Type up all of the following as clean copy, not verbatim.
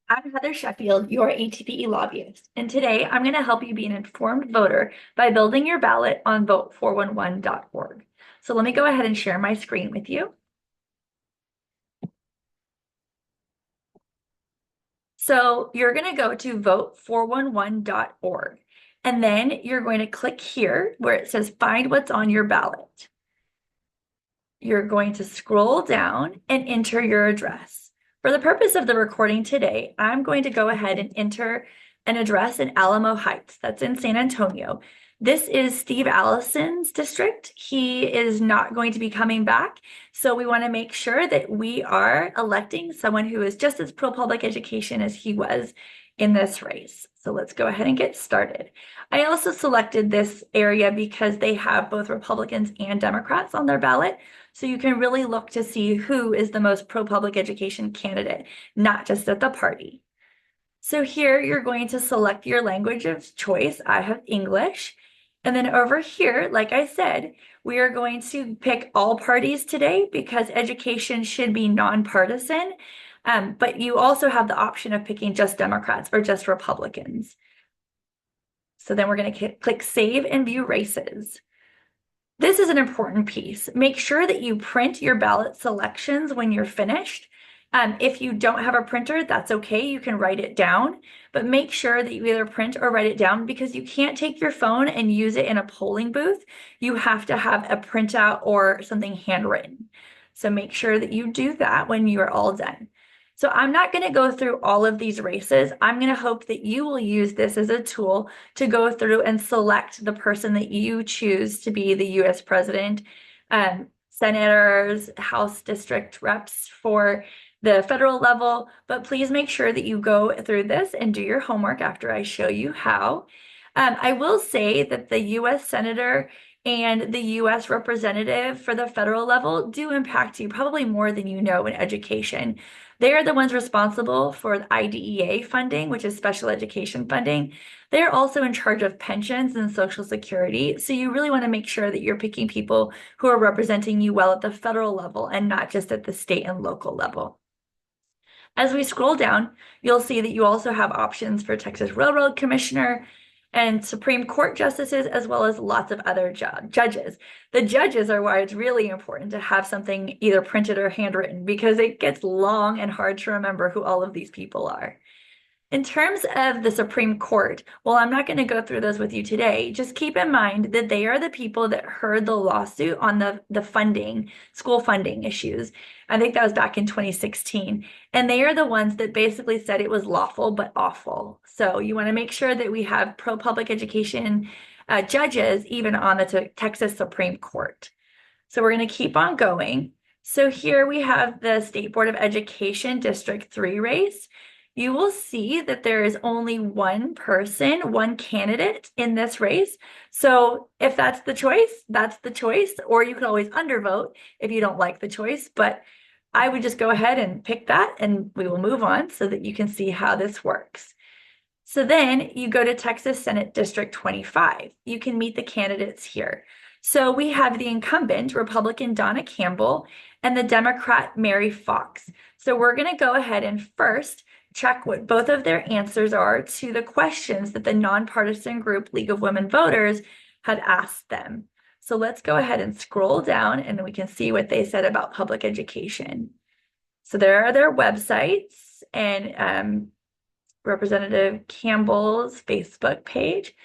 I'm Heather Sheffield, your ATPE lobbyist, and today I'm going to help you be an informed voter by building your ballot on vote411.org. So let me go ahead and share my screen with you. So you're going to go to vote411.org, and then you're going to click here where it says find what's on your ballot. You're going to scroll down and enter your address. For the purpose of the recording today, I'm going to go ahead and enter an address in Alamo Heights. That's in San Antonio. This is Steve Allison's district. He is not going to be coming back. So we want to make sure that we are electing someone who is just as pro-public education as he was in this race. So let's go ahead and get started. I also selected this area because they have both Republicans and Democrats on their ballot. So you can really look to see who is the most pro-public education candidate, not just at the party. So here you're going to select your language of choice. I have English. And then over here, like I said, we are going to pick all parties today because education should be nonpartisan. But you also have the option of picking just Democrats or just Republicans. So then we're going to click Save and View Races. This is an important piece. Make sure that you print your ballot selections when you're finished. If you don't have a printer, that's okay. You can write it down, but make sure that you either print or write it down because you can't take your phone and use it in a polling booth. You have to have a printout or something handwritten. So make sure that you do that when you are all done. So I'm not going to go through all of these races. I'm going to hope that you will use this as a tool to go through and select the person that you choose to be the U.S. president, senators, House district reps for the federal level. But please make sure that you go through this and do your homework after I show you how. I will say that the U.S. senator and the U.S. representative for the federal level do impact you probably more than you know in education. They are the ones responsible for the IDEA funding, which is special education funding. They're also in charge of pensions and Social Security. So you really want to make sure that you're picking people who are representing you well at the federal level and not just at the state and local level. As we scroll down, you'll see that you also have options for Texas Railroad Commissioner and Supreme Court justices, as well as lots of other judges. The judges are why it's really important to have something either printed or handwritten because it gets long and hard to remember who all of these people are. In terms of the Supreme Court, well, I'm not going to go through those with you today. Just keep in mind that they are the people that heard the lawsuit on the funding, school funding issues. I think that was back in 2016. And they are the ones that basically said it was lawful but awful. So you want to make sure that we have pro-public education judges even on the Texas Supreme Court. So we're going to keep on going. So here we have the State Board of Education District 3 race. You will see that there is only one person, one candidate in this race. So if that's the choice, or you can always undervote if you don't like the choice, but I would just go ahead and pick that and we will move on so that you can see how this works. So then you go to Texas Senate District 25. You can meet the candidates here. So we have the incumbent, Republican Donna Campbell, and the Democrat Mary Fox. So we're going to go ahead and first check what both of their answers are to the questions that the nonpartisan group League of Women Voters had asked them. So let's go ahead and scroll down and we can see what they said about public education. So there are their websites and Representative Campbell's Facebook page.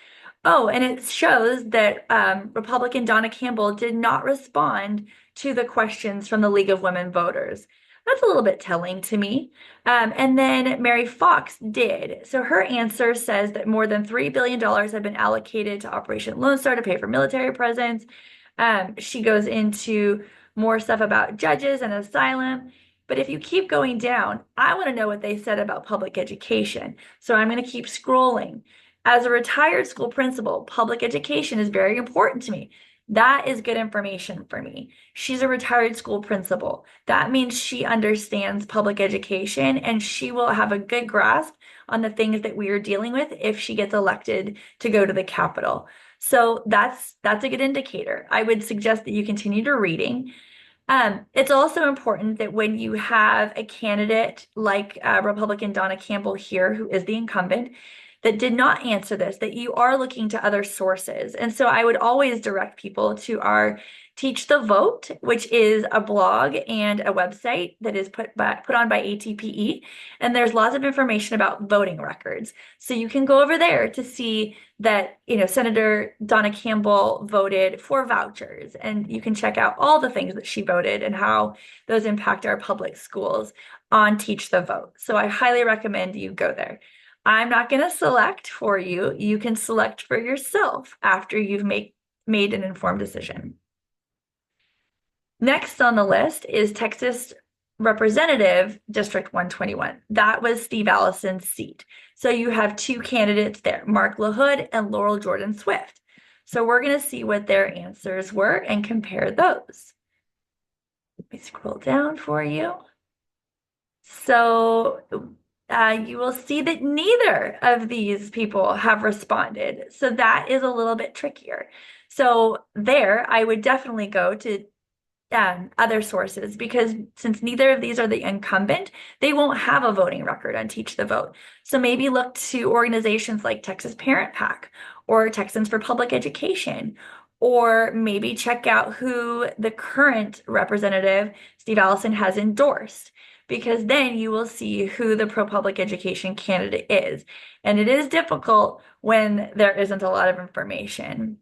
Oh, and it shows that Republican Donna Campbell did not respond to the questions from the League of Women Voters. That's a little bit telling to me. And then Mary Fox did. So her answer says that more than $3 billion have been allocated to Operation Lone Star to pay for military presence. She goes into more stuff about judges and asylum. But if you keep going down, I want to know what they said about public education. So I'm going to keep scrolling. As a retired school principal, public education is very important to me. That is good information for me. She's a retired school principal. That means she understands public education and she will have a good grasp on the things that we are dealing with if she gets elected to go to the Capitol. So that's a good indicator. I would suggest that you continue to reading. It's also important that when you have a candidate like Republican Donna Campbell here, who is the incumbent, that did not answer this, that you are looking to other sources. And so I would always direct people to our Teach the Vote, which is a blog and a website that is put on by ATPE. And there's lots of information about voting records. So you can go over there to see that, Senator Donna Campbell voted for vouchers, and you can check out all the things that she voted and how those impact our public schools on Teach the Vote. So I highly recommend you go there. I'm not going to select for you. You can select for yourself after you've made an informed decision. Next on the list is Texas Representative District 121. That was Steve Allison's seat. So you have two candidates there, Mark LaHood and Laurel Jordan Swift. So we're going to see what their answers were and compare those. Let me scroll down for you. So you will see that neither of these people have responded. So that is a little bit trickier. So there, I would definitely go to other sources, because since neither of these are the incumbent, they won't have a voting record on Teach the Vote. So maybe look to organizations like Texas Parent PAC or Texans for Public Education, or maybe check out who the current representative, Steve Allison, has endorsed, because then you will see who the pro-public education candidate is. And it is difficult when there isn't a lot of information.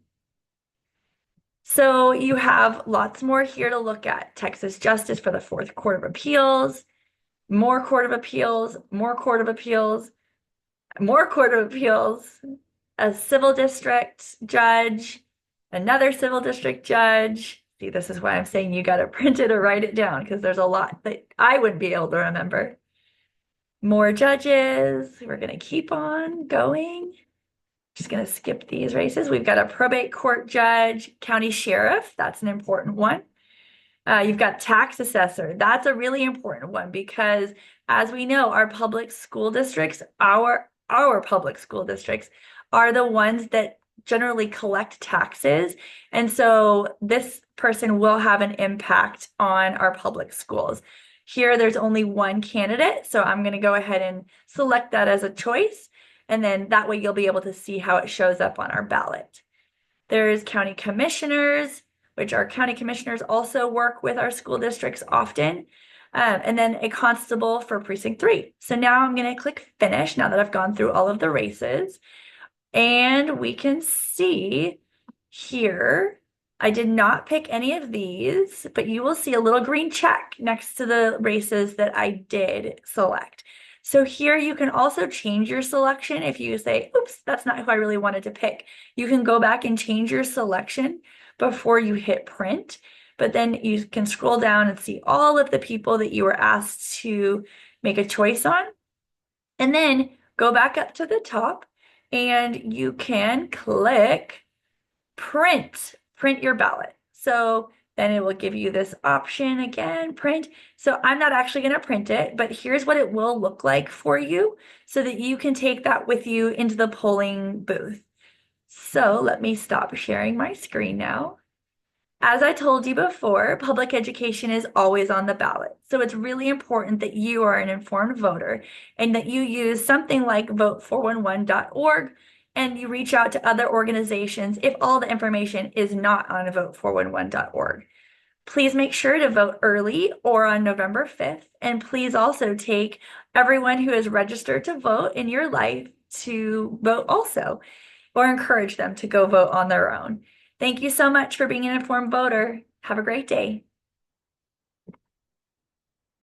So you have lots more here to look at. Texas Justice for the Fourth Court of Appeals, more Court of Appeals, more Court of Appeals, more Court of Appeals, a civil district judge, another civil district judge. See, this is why I'm saying you got to print it or write it down, because there's a lot that I wouldn't be able to remember. More judges. We're going to keep on going. Just going to skip these races. We've got a probate court judge, county sheriff. That's an important one. You've got tax assessor. That's a really important one, because as we know, our public school districts, our public school districts are the ones that generally collect taxes. And so this person will have an impact on our public schools. Here, there's only one candidate, so I'm going to go ahead and select that as a choice. And then that way you'll be able to see how it shows up on our ballot. There's county commissioners, which our county commissioners also work with our school districts often. And then a constable for precinct 3. So now I'm going to click finish now that I've gone through all of the races. And we can see here, I did not pick any of these, but you will see a little green check next to the races that I did select. So here you can also change your selection. If you say, oops, that's not who I really wanted to pick, you can go back and change your selection before you hit print. But then you can scroll down and see all of the people that you were asked to make a choice on. And then go back up to the top and you can click print your ballot. So then it will give you this option again, print. So I'm not actually going to print it, but here's what it will look like for you so that you can take that with you into the polling booth. So let me stop sharing my screen now. As I told you before, public education is always on the ballot. So it's really important that you are an informed voter and that you use something like vote411.org and you reach out to other organizations if all the information is not on vote411.org. Please make sure to vote early or on November 5th. And please also take everyone who is registered to vote in your life to vote also, or encourage them to go vote on their own. Thank you so much for being an informed voter. Have a great day.